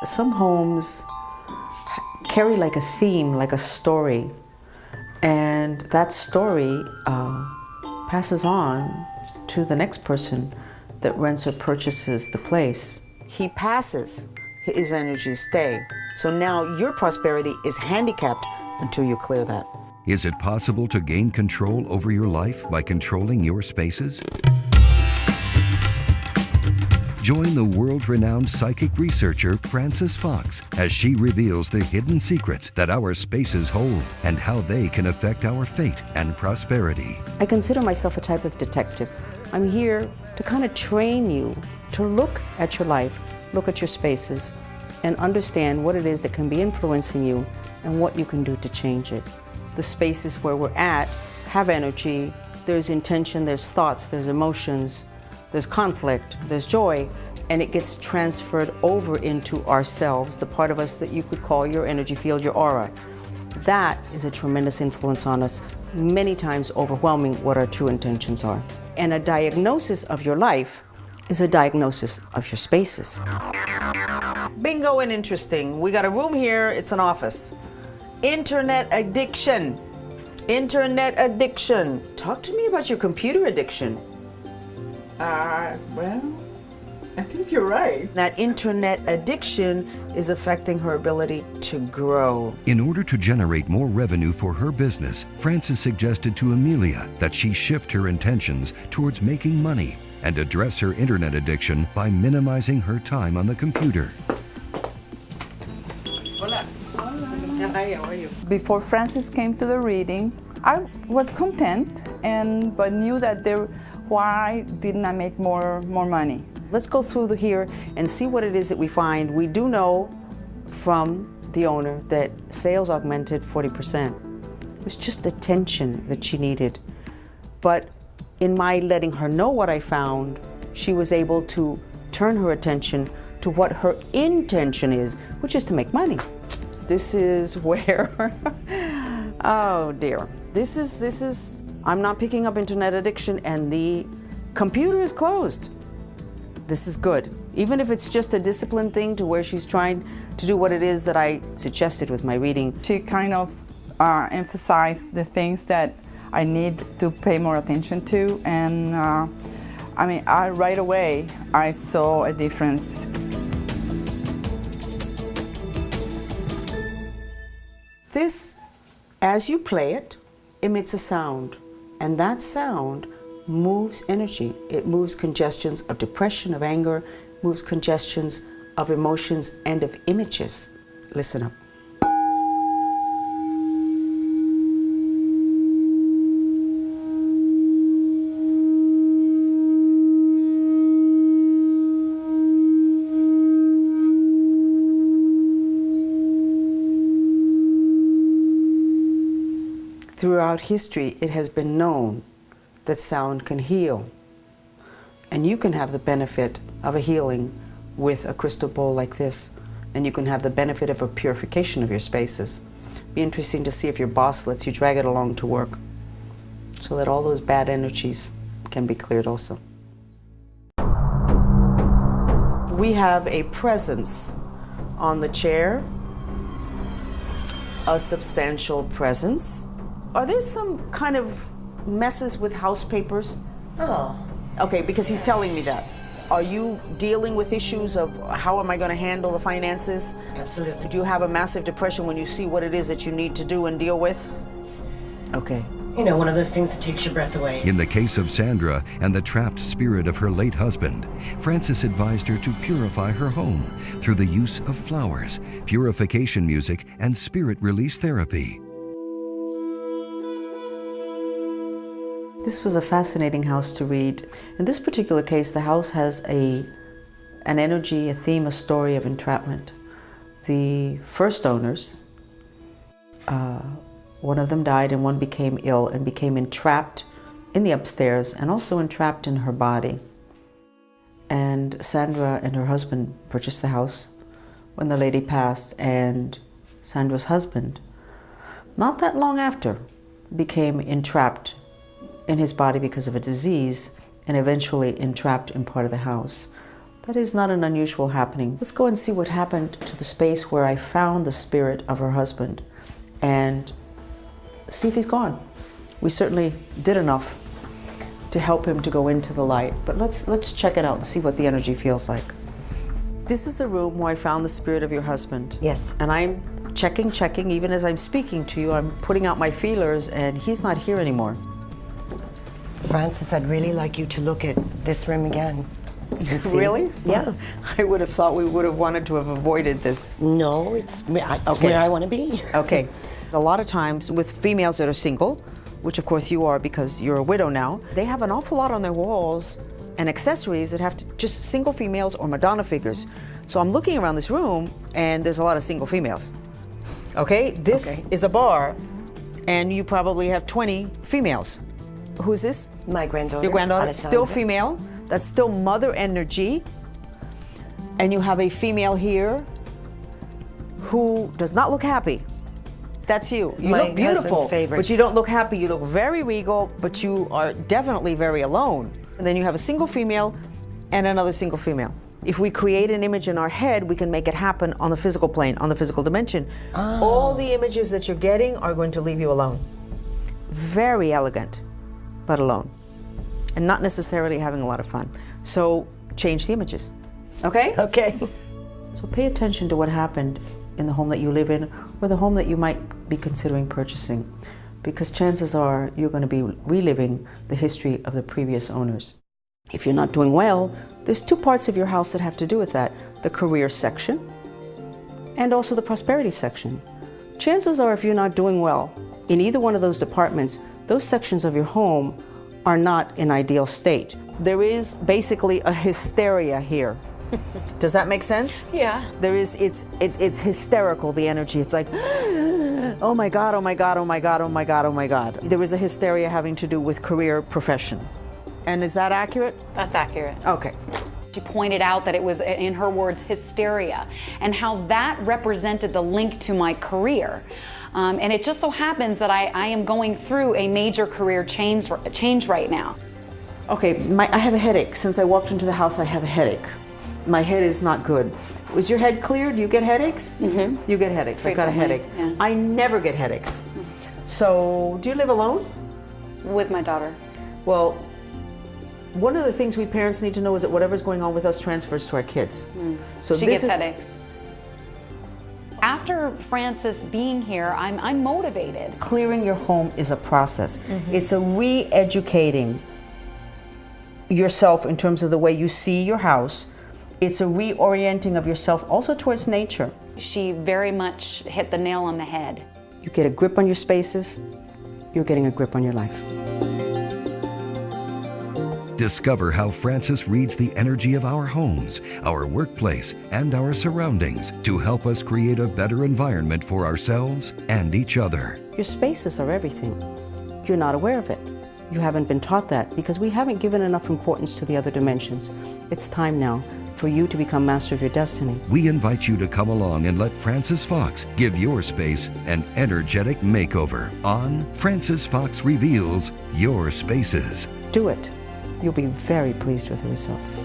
Some homes carry like a theme, like a story, and that story passes on to the next person that rents or purchases the place. He passes, his energies stay. So now your prosperity is handicapped until you clear that. Is it possible to gain control over your life by controlling your spaces? Join the world-renowned psychic researcher Frances Fox as she reveals the hidden secrets that our spaces hold and how they can affect our fate and prosperity. I consider myself a type of detective. I'm here to kind of train you to look at your life, look at your spaces, and understand what it is that can be influencing you and what you can do to change it. The spaces where we're at have energy, there's intention, there's thoughts, there's emotions, there's conflict, there's joy, and it gets transferred over into ourselves, the part of us that you could call your energy field, your aura. That is a tremendous influence on us, many times overwhelming what our true intentions are. And a diagnosis of your life is a diagnosis of your spaces. Bingo and interesting. We got a room here, it's an office. Internet addiction. Internet addiction. Talk to me about your computer addiction. Well, I think you're right. That internet addiction is affecting her ability to grow. In order to generate more revenue for her business, Frances suggested to Amelia that she shift her intentions towards making money and address her internet addiction by minimizing her time on the computer. Hola. Hi, how are you? Before Frances came to the reading, I was content but knew that why didn't I make more money? Let's go through here and see what it is that we find. We do know from the owner that sales augmented 40%. It was just attention that she needed. But in my letting her know what I found, she was able to turn her attention to what her intention is, which is to make money. This is where, oh dear. This is, I'm not picking up internet addiction and the computer is closed. This is good. Even if it's just a discipline thing to where she's trying to do what it is that I suggested with my reading. She kind of emphasized the things that I need to pay more attention to, and right away I saw a difference. This, as you play it, emits a sound, and that sound moves energy. It moves congestions of depression, of anger, moves congestions of emotions and of images. Listen up. Throughout history, it has been known that sound can heal. And you can have the benefit of a healing with a crystal bowl like this. And you can have the benefit of a purification of your spaces. Be interesting to see if your boss lets you drag it along to work so that all those bad energies can be cleared also. We have a presence on the chair, a substantial presence. Are there some kind of messes with house papers? Oh. Okay, because he's telling me that. Are you dealing with issues of how am I going to handle the finances? Absolutely. Do you have a massive depression when you see what it is that you need to do and deal with? Okay. You know, one of those things that takes your breath away. In the case of Sandra and the trapped spirit of her late husband, Frances advised her to purify her home through the use of flowers, purification music, and spirit release therapy. This was a fascinating house to read. In this particular case, the house has an energy, a theme, a story of entrapment. The first owners, one of them died and one became ill and became entrapped in the upstairs and also entrapped in her body. And Sandra and her husband purchased the house when the lady passed, and Sandra's husband, not that long after, became entrapped in his body because of a disease and eventually entrapped in part of the house. That is not an unusual happening. Let's go and see what happened to the space where I found the spirit of her husband and see if he's gone. We certainly did enough to help him to go into the light, but let's check it out and see what the energy feels like. This is the room where I found the spirit of your husband. Yes. And I'm checking, even as I'm speaking to you, I'm putting out my feelers and he's not here anymore. Francis, I'd really like you to look at this room again. and see. Really? Yeah. I would have thought we would have wanted to have avoided this. No, it's Okay. where I want to be. Okay. A lot of times with females that are single, which of course you are because you're a widow now, they have an awful lot on their walls and accessories that have to just single females or Madonna figures. So I'm looking around this room and there's a lot of single females. Okay? This is a bar and you probably have 20 females. Who's this? My granddaughter. Your granddaughter, Alessandra. still female. That's still mother energy. And you have a female here who does not look happy. That's you. You my look beautiful, husband's favorite. but you don't look happy. You look very regal, but you are definitely very alone. And then you have a single female and another single female. If we create an image in our head, we can make it happen on the physical plane, on the physical dimension. Oh. All the images that you're getting are going to leave you alone. Very elegant, but alone. And not necessarily having a lot of fun. So change the images. Okay? Okay. So pay attention to what happened in the home that you live in or the home that you might be considering purchasing, because chances are you're going to be reliving the history of the previous owners. If you're not doing well, there's two parts of your house that have to do with that: the career section and also the prosperity section. Chances are if you're not doing well in either one of those departments, those sections of your home are not in ideal state. There is basically a hysteria here. Does that make sense? Yeah. There is, it's hysterical, the energy. It's like, oh my God, oh my God, oh my God, oh my God, oh my God. There is a hysteria having to do with career profession. And is that accurate? That's accurate. Okay. She pointed out that it was, in her words, hysteria, and how that represented the link to my career. And it just so happens that I am going through a major career change right now. Okay, I have a headache. Since I walked into the house, I have a headache. My head is not good. Was your head clear? Do you get headaches? Mm-hmm. You get headaches. I've got a headache. Yeah. I never get headaches. So, do you live alone? With my daughter. Well, one of the things we parents need to know is that whatever's going on with us transfers to our kids. So She gets headaches. After Francis being here, I'm motivated. Clearing your home is a process. It's a re-educating yourself in terms of the way you see your house. It's a reorienting of yourself also towards nature. She very much hit the nail on the head. You get a grip on your spaces, you're getting a grip on your life. Discover how Francis reads the energy of our homes, our workplace, and our surroundings to help us create a better environment for ourselves and each other. Your spaces are everything. You're not aware of it. You haven't been taught that because we haven't given enough importance to the other dimensions. It's time now for you to become master of your destiny. We invite you to come along and let Francis Fox give your space an energetic makeover on Francis Fox Reveals Your Spaces. Do it. You'll be very pleased with the results.